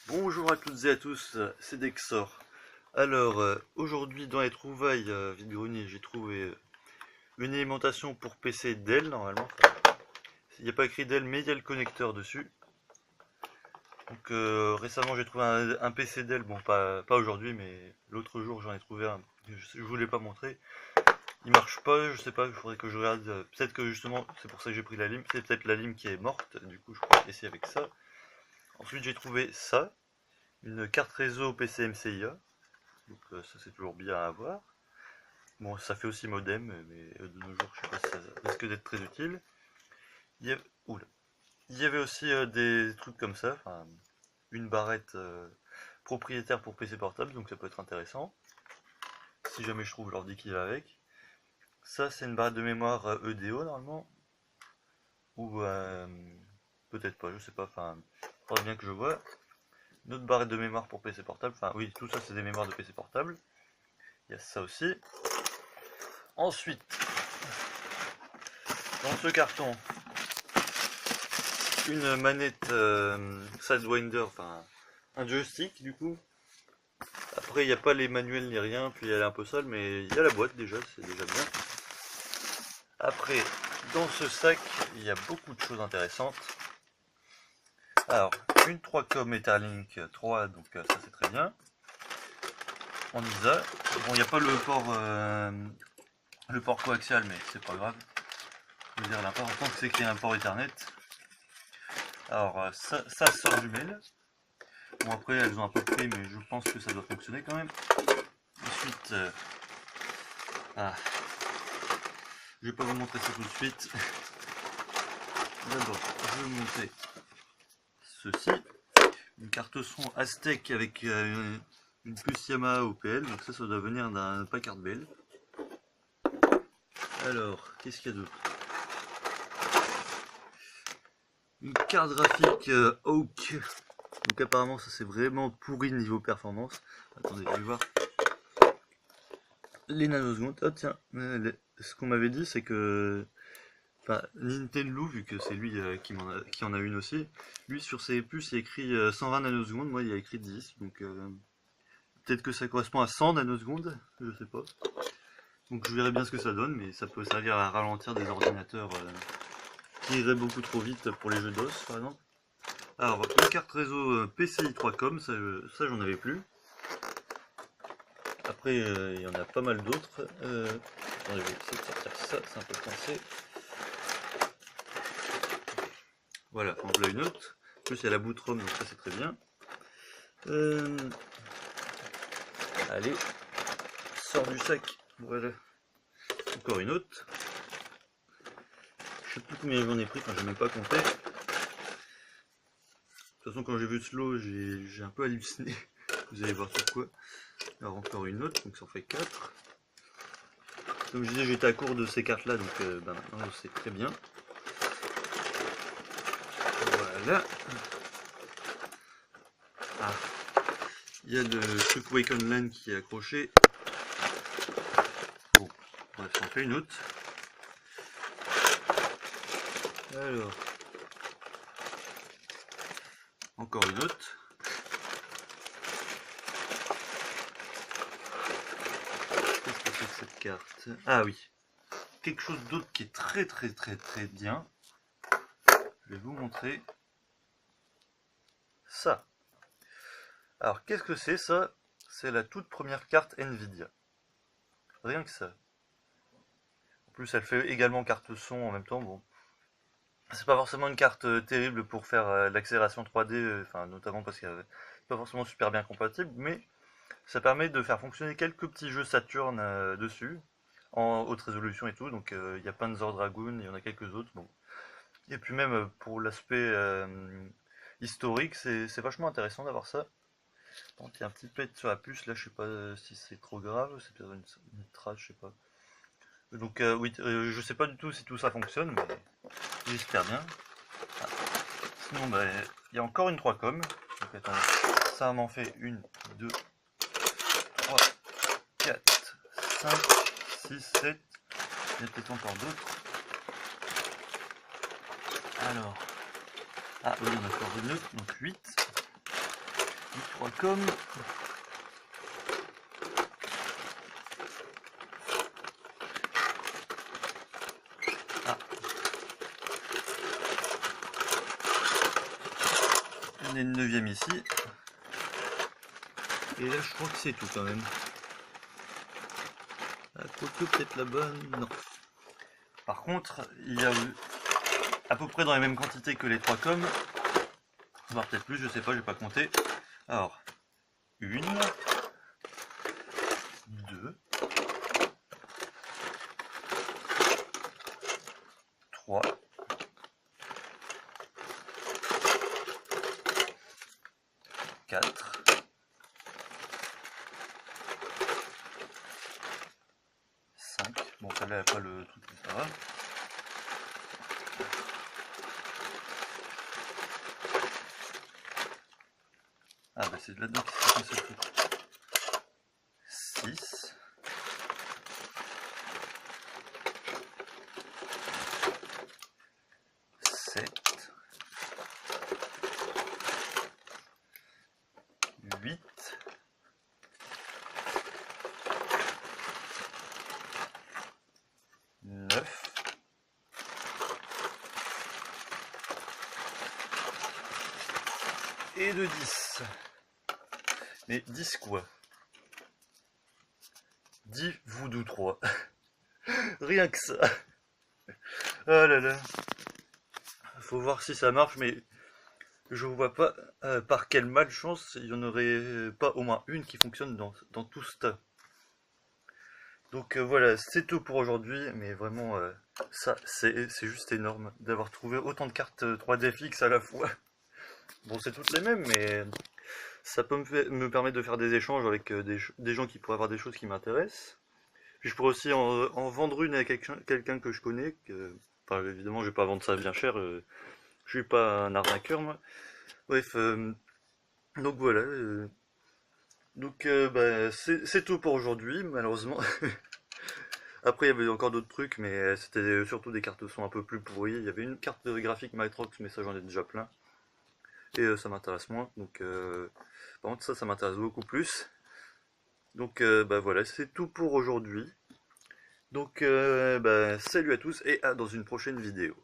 Bonjour à toutes et à tous, c'est Dexor. Alors, aujourd'hui dans les trouvailles vide-grenier, j'ai trouvé une alimentation pour PC Dell normalement. Il n'y a pas écrit Dell, mais il y a le connecteur dessus. Donc récemment j'ai trouvé un PC Dell, bon pas aujourd'hui, mais l'autre jour j'en ai trouvé un. Je voulais pas montrer. Il marche pas, je sais pas, il faudrait que je regarde. Peut-être que justement, c'est pour ça que j'ai pris la lime. C'est peut-être la lime qui est morte, du coup je pourrais essayer avec ça. Ensuite j'ai trouvé ça. Une carte réseau PC MCIA, donc ça c'est toujours bien à avoir. Bon, ça fait aussi modem, mais de nos jours je sais pas si ça risque d'être très utile. Il y avait, oula. Il y avait aussi des trucs comme ça, enfin, une barrette propriétaire pour PC portable, donc ça peut être intéressant. Si jamais je trouve l'ordi qui va avec. Ça c'est une barrette de mémoire EDO normalement, ou peut-être pas, je sais pas, enfin, il faudra bien que je vois. Une autre barrette de mémoire pour PC portable, enfin oui, tout ça c'est des mémoires de PC portable. Il y a ça aussi. Ensuite, dans ce carton, une manette Sidewinder, enfin un joystick du coup. Après, il n'y a pas les manuels ni rien, puis elle est un peu sale, mais il y a la boîte déjà, c'est déjà bien. Après, dans ce sac, il y a beaucoup de choses intéressantes. Alors, une 3Com Etherlink 3, donc ça c'est très bien. En ISA. Bon, il n'y a pas le port coaxial, mais c'est pas grave. Je veux dire, l'important c'est qu'il y ait un port Ethernet. Alors, ça sort du mail. Bon, après, elles ont un peu de prix, mais je pense que ça doit fonctionner quand même. Ensuite, je vais pas vous montrer ça tout de suite. D'abord, je vais vous montrer ceci. Une carte son Aztec avec une puce Yamaha OPL. Donc ça doit venir d'un Packard Bell. Alors, qu'est-ce qu'il y a d'autre? Une carte graphique Hawk. Donc apparemment ça c'est vraiment pourri niveau performance. Attendez, je vais voir. Les nanosecondes. Ah tiens, ce qu'on m'avait dit c'est que... Enfin, Nintendo, vu que c'est lui qui en a une aussi, lui sur ses puces il a écrit 120 nanosecondes, moi il a écrit 10, donc peut-être que ça correspond à 100 nanosecondes, je sais pas. Donc je verrai bien ce que ça donne, mais ça peut servir à ralentir des ordinateurs qui iraient beaucoup trop vite pour les jeux DOS par exemple. Alors, une carte réseau PCI 3Com, ça j'en avais plus. Après, il y en a pas mal d'autres. Attendez, je vais essayer de sortir ça, c'est un peu coincé. Voilà, en voilà une autre. En plus, il y a la boot ROM, donc ça c'est très bien. Allez, sort du sac. Voilà. Encore une autre. Je sais plus combien j'en ai pris, enfin j'ai même pas compté. De toute façon, quand j'ai vu ce lot, j'ai un peu halluciné. Vous allez voir pourquoi. Alors encore une autre, donc ça en fait 4. Comme je disais, j'étais à court de ces cartes là, donc maintenant c'est très bien. Voilà. Ah. Il y a le truc Wake Online qui est accroché. Bon, bref, ça en fait une autre. Alors, encore une autre. Qu'est-ce que c'est que cette carte? Ah oui, quelque chose d'autre qui est très bien. Je vais vous montrer ça. Alors, qu'est-ce que c'est ça? C'est la toute première carte Nvidia. Rien que ça. En plus, elle fait également carte son en même temps. Bon, c'est pas forcément une carte terrible pour faire l'accélération 3D, enfin notamment parce qu'elle n'est pas forcément super bien compatible, mais ça permet de faire fonctionner quelques petits jeux Saturn dessus, en haute résolution et tout. Donc il y a Panzer Dragoon, il y en a quelques autres. Bon. Et puis même pour l'aspect historique, c'est vachement intéressant d'avoir ça. Donc il y a un petit pet sur la puce, là je sais pas si c'est trop grave, c'est peut-être une trace, je sais pas. Donc oui, je sais pas du tout si tout ça fonctionne, mais j'espère bien. Ah. Sinon, il y a encore une 3Com. Donc attendez, ça m'en fait 1, 2, 3, 4, 5, 6, 7. Il y a peut-être encore d'autres. Alors, ah oui, il y en a encore une autre, donc 8. 3 com. Ah. On a une 9e ici. Et là je crois que c'est tout quand même. Quoique peut-être la bonne. Non. Par contre, il y a à peu près dans les mêmes quantités que les 3 com. Voire peut-être plus, je sais pas, j'ai pas compté. Alors, 1, 2, 3, 4, 5. Bon, celle-là, elle n'a pas le truc, mais ça va. Ah, bah c'est là-dedans qu'il s'est passé le truc. 6. 7. 8. 9. Et de 10. Mais 10 quoi? 10 voodoo 3. Rien que ça. Oh là là. Faut voir si ça marche, mais je vois pas par quelle malchance il y en aurait pas au moins une qui fonctionne dans tout ce tas. Donc voilà, c'est tout pour aujourd'hui, mais vraiment, ça, c'est juste énorme d'avoir trouvé autant de cartes 3D fixes à la fois. Bon, c'est toutes les mêmes, mais ça peut me permettre de faire des échanges avec des gens qui pourraient avoir des choses qui m'intéressent. Puis je pourrais aussi en vendre une à quelqu'un que je connais. Enfin, évidemment, je vais pas vendre ça bien cher, je suis pas un arnaqueur, moi. Bref, donc voilà. Donc bah, c'est tout pour aujourd'hui, malheureusement. Après, il y avait encore d'autres trucs, mais c'était surtout des cartes son un peu plus pourries. Il y avait une carte graphique Matrox, mais ça j'en ai déjà plein. Et ça m'intéresse moins. Donc, par contre, ça m'intéresse beaucoup plus. Donc, bah voilà, c'est tout pour aujourd'hui. Donc, bah, salut à tous et à dans une prochaine vidéo.